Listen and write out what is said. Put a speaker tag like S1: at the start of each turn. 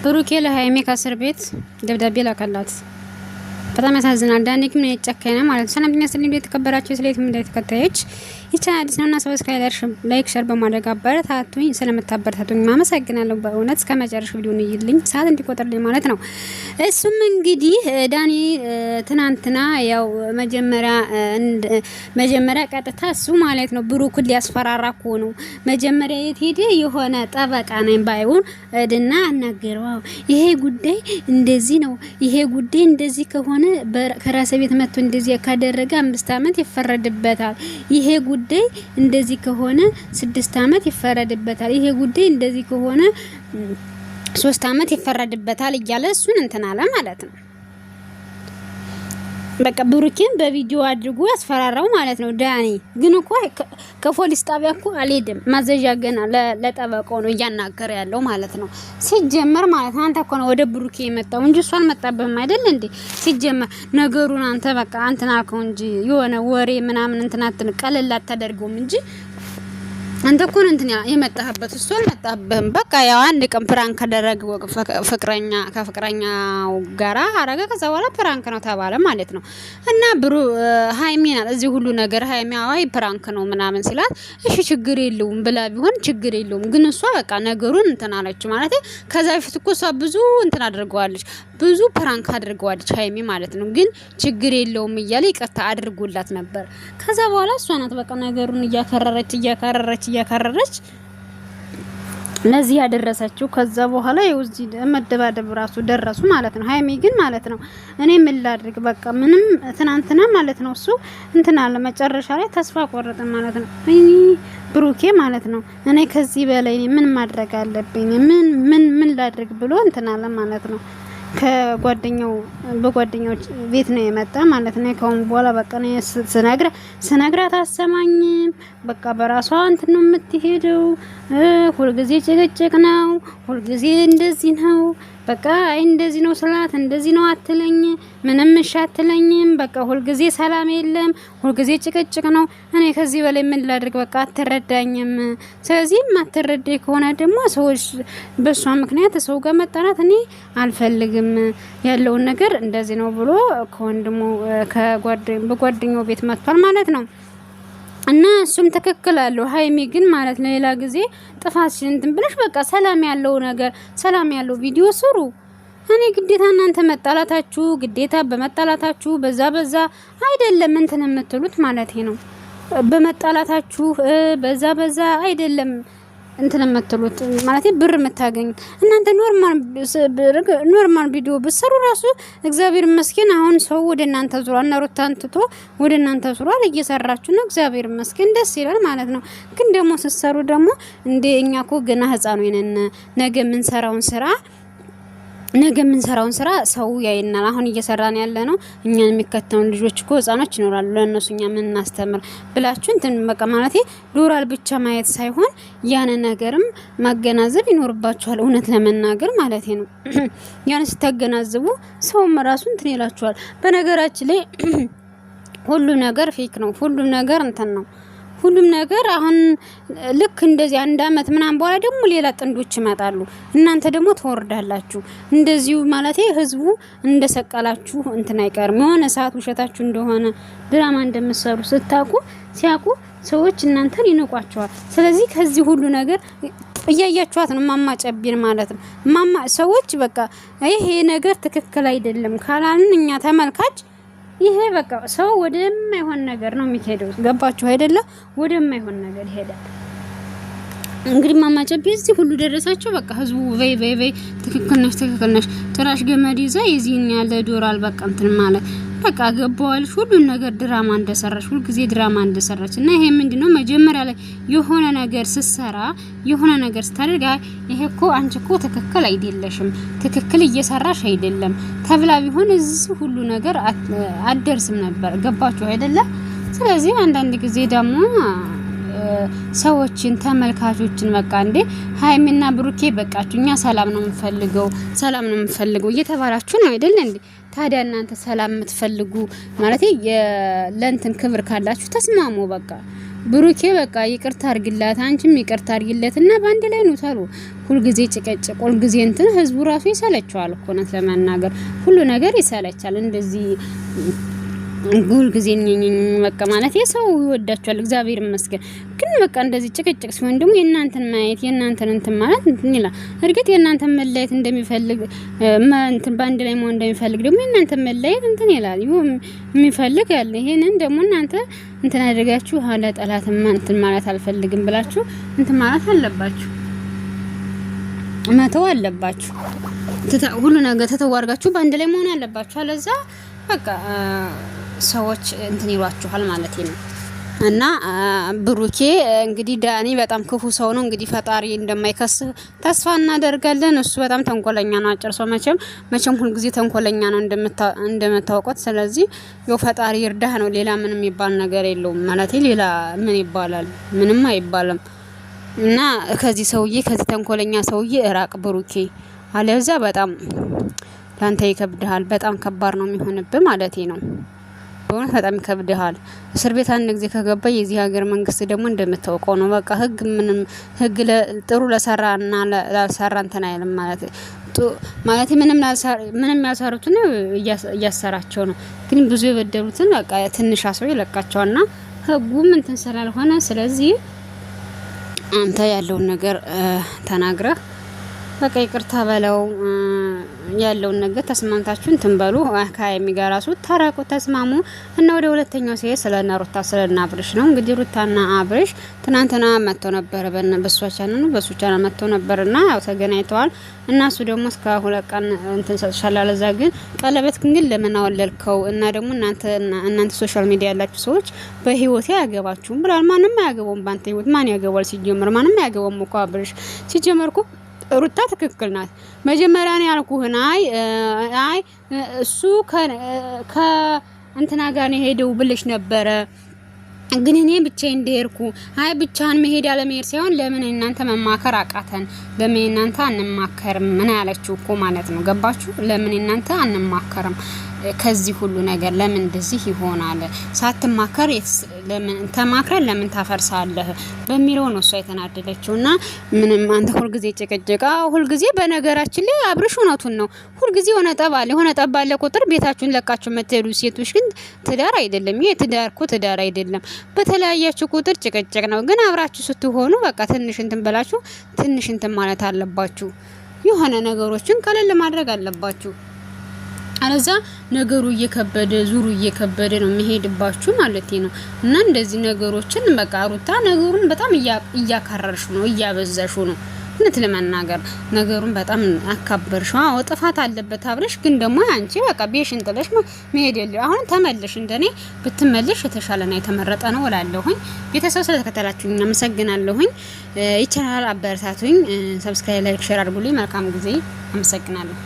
S1: ብሩኬ ለሀይሜ ከእስር ቤት ደብዳቤ ላከላት። በጣም ያሳዝናል። ዳኒ ግን ምን የተጨከነ ማለት ነው። ሰላም ቢያስልኝ የተከበራችሁ ስለዚህ ምን ተከታዮች ይቻላል ነውና ሰብስክራይብ ላይክ ሸር በማድረግ አበረታቱኝ። ስለምታበረታቱኝ ማመሰግናለሁ። በእውነት እስከ መጨረሻው ቪዲዮን ይይልኝ ሰዓት እንዲቆጥርልኝ ማለት ነው። እሱም እንግዲህ ዳኒ ትናንትና ያው መጀመሪያ ቀጥታ እሱ ማለት ነው ብሩክን ሊያስፈራራ እኮ ነው። መጀመሪያ የት ሄደ የሆነ ጠበቃ ነኝ ባይሆን እድና አናገረው። ይሄ ጉዳይ እንደዚህ ነው፣ ይሄ ጉዳይ እንደዚህ ከሆነ ከራስ ቤት መጥቶ እንደዚህ ካደረገ 5 አመት ይፈረድበታል። ይሄ ጉዳይ እንደዚህ ከሆነ 6 አመት ይፈረድበታል። ይሄ ጉዳይ እንደዚህ ከሆነ 3 አመት ይፈረድበታል እያለ እሱን እንትን አለ ማለት ነው። በቃ ብሩኬን በቪዲዮ አድርጎ ያስፈራራው ማለት ነው። ዳኒ ግን እኮ ከፖሊስ ጣቢያ እኮ አልሄድም፣ ማዘዣ ገና ለጠበቃው ነው እያናገረ ያለው ማለት ነው። ሲጀመር ማለት አንተ እኮ ነው ወደ ብሩኬ የመጣው እንጂ እሷ አልመጣብህም አይደል እንዴ? ሲጀመር ነገሩን አንተ በቃ አንተና አልከው እንጂ የሆነ ወሬ ምናምን እንትን ቀለል አታደርገውም እንጂ አንተ እኮ ነው እንትን የመጣህበት እሱ አልመጣብህም። በቃ ያው አንድ ቀን ፕራንክ ካደረገ ከፍቅረኛው ጋራ አረገ። ከዛ በኋላ ፕራንክ ነው ተባለ ማለት ነው። እና ሃይሚ ናት እዚህ ሁሉ ነገር ሃይሚ አይ ፕራንክ ነው ምናምን ሲላት እሺ ችግር የለውም ብላ ቢሆን ችግር የለውም። ግን እሷ በቃ ነገሩን እንትን አለች ማለት ከዛ በፊት እኮ እሷ ብዙ እንትን አድርገዋለች፣ ብዙ ፕራንክ አድርገዋለች ሃይሚ ማለት ነው። ግን ችግር የለውም እያለ ይቅርታ አድርጎላት ነበር። ከዛ በኋላ እሷ ናት በቃ ነገሩን እያከረረች ለዚህ ያደረሰችው። ከዛ በኋላ ይውዚ መደባደብ ራሱ ደረሱ ማለት ነው። ሃይሚ ግን ማለት ነው እኔ ምን ላድርግ በቃ ምንም ትናንትና ማለት ነው እሱ እንትና ለመጨረሻ ላይ ተስፋ ቆረጠ ማለት ነው። ብሩኬ ማለት ነው እኔ ከዚህ በላይ ምን ማድረግ አለብኝ ምን ላድርግ ብሎ እንትና ማለት ነው። በጓደኛው ቤት ነው የመጣ ማለት ነው። ከውን በኋላ በቃ ነው ስነግራት አሰማኝም በቃ በራሷ እንትን ነው የምትሄደው። ሁልጊዜ ጭቅጭቅ ነው፣ ሁልጊዜ እንደዚህ ነው። በቃ አይ እንደዚህ ነው ስላት እንደዚህ ነው አትለኝ፣ ምንም እሺ አትለኝም። በቃ ሁልጊዜ ሰላም የለም፣ ሁልጊዜ ጭቅጭቅ ነው። እኔ ከዚህ በላይ ምን ላድርግ በቃ አትረዳኝም። ስለዚህ ማትረዳኝ ከሆነ ደግሞ ሰዎች በሷ ምክንያት ሰው ጋር መጣላት እኔ አልፈልግም። ያለውን ነገር እንደዚህ ነው ብሎ ከወንድሙ በጓደኛው ቤት መጥቷል ማለት ነው። እና እሱም ትክክል አለው። ሃይሚ ግን ማለት ሌላ ጊዜ ጥፋትሽን እንትን ብለሽ በቃ ሰላም ያለው ቪዲዮ ስሩ። እኔ ግዴታ እናንተ መጣላታችሁ ግዴታ በመጣላታችሁ በዛ አይደለም እንትን የምትሉት ማለት ነው። በመጣላታችሁ በዛ አይደለም እንትን የምትሉት ማለት ብር የምታገኙ እናንተ ኖርማል ቪዲዮ ብትሰሩ ራሱ እግዚአብሔር ይመስገን አሁን ሰው ወደ እናንተ ዙሯል እና ሩታን ትቶ ወደ እናንተ ዙሯል። እየሰራችሁ ነው፣ እግዚአብሔር ይመስገን ደስ ይላል ማለት ነው። ግን ደግሞ ስትሰሩ ደግሞ እንደ እኛ እኮ ገና ህፃን ነን። ነገ የምንሰራውን ስራ ሰው ያይናል። አሁን እየሰራን ያለ ነው እኛን የሚከተሉ ልጆች እኮ ህፃኖች ይኖራሉ። ለነሱ እኛ ምን እናስተምር ብላችሁ እንትን በቃ ማለት ዶራል ብቻ ማየት ሳይሆን ያን ነገርም ማገናዘብ ይኖርባችኋል። እውነት ለመናገር ማለት ነው። ያን ስታገናዝቡ ሰውም ራሱ እንትን ይላችኋል። በነገራችን ላይ ሁሉ ነገር ፌክ ነው፣ ሁሉ ነገር እንትን ነው። ሁሉም ነገር አሁን ልክ እንደዚህ 1 አመት ምናምን በኋላ ደግሞ ሌላ ጥንዶች ይመጣሉ። እናንተ ደግሞ ተወርዳላችሁ። እንደዚሁ ማለት ህዝቡ እንደሰቀላችሁ እንትን አይቀርም። የሆነ ሰዓት ውሸታችሁ እንደሆነ ድራማ እንደምትሰሩ ሲያቁ ሰዎች እናንተን ይንቋቸዋል። ስለዚህ ከዚህ ሁሉ ነገር እያያችኋት ነው ማማጨቢን ማለት ነው። ሰዎች በቃ ይሄ ነገር ትክክል አይደለም ካላልን እኛ ተመልካች ይሄ በቃ ሰው ወደማይሆን ነገር ነው የሚሄደው። ገባችሁ አይደለ? ወደማይሆን ነገር ይሄዳል። እንግዲህ ማማጨብ እዚህ ሁሉ ደረሳቸው። በቃ ህዝቡ በይ ትክክል ነሽ ትራሽ ገመድ ይዛ ይዚን ያለ ዶራል በቃ እንትን ማለት በቃ ገባዋልሽ ሁሉ ነገር ድራማ እንደሰራች ሁሉ ጊዜ ድራማ እንደሰራች እና ይሄ ምንድነው መጀመሪያ ላይ የሆነ ነገር ስትሰራ የሆነ ነገር ስታደርግ ይሄ እኮ አንቺ እኮ ትክክል አይደለሽም፣ ትክክል እየሰራሽ አይደለም ተብላ ቢሆን እዚህ ሁሉ ነገር አደርስም ነበር። ገባችሁ አይደለ? ስለዚህ አንዳንድ ጊዜ ደግሞ ሰዎችን ተመልካቾችን በቃ እንዴ ሃይሚና ብሩኬ በቃችሁኛ ሰላም ነው የምፈልገው እየተባላችሁ ነው አይደል እንዴ? ታዲያ እናንተ ሰላም የምትፈልጉ ማለት ለእንትን ክብር ካላችሁ ተስማሙ። በቃ ብሩኬ በቃ ይቅርታ አድርግላት፣ አንቺም ይቅርታ አድርጊለትና በአንድ ላይ ነው ታሉ። ሁልጊዜ ጭቅጭቅ፣ ሁልጊዜ እንትን ህዝቡ ራሱ ይሰለቻል እኮ ነው ለመናገር፣ ሁሉ ነገር ይሰለቻል እንደዚህ ሁልጊዜ በቃ ማለት የሰው ይወዳቸዋል እግዚአብሔር ይመስገን። ግን በቃ እንደዚህ ጭቅጭቅ ሲሆን ደግሞ የእናንተን ማየት የእናንተን እንትን ማለት እንትን ይላል። እርግጥ የእናንተን መለየት እንደሚፈልግ እንትን ባንድ ላይ መሆን እንደሚፈልግ ደግሞ የእናንተን መለየት እንትን ይላል የሚፈልግ ያለ። ይሄንን ደግሞ እናንተ እንትን አድርጋችሁ ሀለ ጠላትማ እንትን ማለት አልፈልግም ብላችሁ እንትን ማለት አለባችሁ፣ መተው አለባችሁ። ሁሉ ነገር ተተዋርጋችሁ ባንድ ላይ መሆን አለባችሁ። አለዛ በቃ ሰዎች እንትን ይሏችኋል ማለት ነው። እና ብሩኬ እንግዲህ ዳኒ በጣም ክፉ ሰው ነው። እንግዲህ ፈጣሪ እንደማይከስ ተስፋ እናደርጋለን። እሱ በጣም ተንኮለኛ ነው። አጭርሶ መቼም ሁሉ ጊዜ ተንኮለኛ ነው እንደምታውቁት። ስለዚህ ያው ፈጣሪ ይርዳህ ነው። ሌላ ምንም የሚባል ነገር የለውም ማለት ሌላ ምን ይባላል? ምንም አይባልም። እና ከዚህ ተንኮለኛ ሰውዬ እራቅ ብሩኬ፣ አለዛ በጣም ላንተ ይከብድሃል። በጣም ከባድ ነው የሚሆንብህ ማለት ነው። በእውነት በጣም ይከብድሃል። እስር ቤት አንድ ጊዜ ከገባ የዚህ ሀገር መንግስት ደግሞ እንደምታውቀው ነው። በቃ ህግ ጥሩ ለሰራና ላልሰራ እንትን አይልም ማለት ምንም ያልሰሩትን እያሰራቸው ነው። ግን ብዙ የበደሉትን በቃ ትንሽ አስሮ ይለቃቸውና ህጉም እንትን ስላልሆነ ስለዚህ አንተ ያለውን ነገር ተናግረህ በቃ ይቅርታ በለው። ያለውን ነገር ተስማምታችሁ እንትን በሉ። ከሀይሚ ጋር ራሱ ታረቁ፣ ተስማሙ እና ወደ ሁለተኛው ሲሄድ ስለና ሩታ ስለና አብርሽ ነው። እንግዲህ ሩታና አብርሽ ትናንትና መጥተው ነበር በሱ ቻናል መጥተው ነበርና ያው ተገናኝተዋል። እና እሱ ደግሞ እስከ 2 ቀን እንትን ሰጥሻለሁ አለዛ ግን ቀለበት ግን ለምን አወለልከው? እና ደግሞ እናንተ ሶሻል ሚዲያ ያላችሁ ሰዎች በህይወቴ አያገባችሁም ብሏል። ማንም አያገባውም ባንተ ህይወት ማን ያገባል? ሲጀመር ማንም አያገባውም እኮ አብርሽ ሲጀመርኩ ሩታ ትክክል ናት። መጀመሪያ ነው ያልኩህን አይ እሱ እንትና ጋር ነው ሄደው ብለሽ ነበረ። ግን እኔ ብቻዬን እንደሄድኩ አይ ብቻህን መሄድ ያለ መሄድ ሳይሆን ለምን እናንተ መማከር አቃተን? ለምን እናንተ አንማከርም? ምን ያለችው እኮ ማለት ነው። ገባችሁ? ለምን እናንተ አንማከርም? ከዚህ ሁሉ ነገር ለምን እንደዚህ ይሆናል? ሳትማከር ለምን ተማክረን ለምን ታፈርሳለህ በሚለው ነው እሷ የተናደደችውና ምንም አንተ ሁልጊዜ ጭቅጭቃ ሁልጊዜ በነገራችን ላይ አብርሽ እውነቱን ነው። ሁልጊዜ የሆነ ጠብ አለ ቁጥር ቤታችሁን ለቃችሁ መተዱ ሴቶች ግን ትዳር አይደለም ይሄ። ትዳር እኮ ትዳር አይደለም። በተለያያችሁ ቁጥር ጭቅጭቅ ነው። ግን አብራችሁ ስትሆኑ በቃ ትንሽ እንትን በላችሁ ትንሽ እንትን ማለት አለባችሁ። የሆነ ነገሮችን ቀለል ማድረግ አለባችሁ። አለዛ ነገሩ ዙሩ እየከበደ ነው የሚሄድባችሁ ማለት ነው። እና እንደዚህ ነገሮችን በቃ ሩታ ነገሩን በጣም እያካረርሽ ነው፣ እያበዛሽ ነው። እውነት ለመናገር ነገሩን በጣም አካበርሽ። አዎ ጥፋት አለበት አብረሽ፣ ግን ደግሞ አንቺ በቃ ቤሽን ጥለሽ መሄድ የለም። አሁን ተመለሽ፣ እንደኔ ብትመለሽ የተሻለና የተመረጠ ነው እላለሁኝ። ቤተሰብ ስለተከታተላችሁኝ አመሰግናለሁኝ። ይቻላል አበረታቱኝ። ሰብስክራይብ፣ ላይክ፣ ሼር አድርጉልኝ። መልካም ጊዜ። አመሰግናለሁ።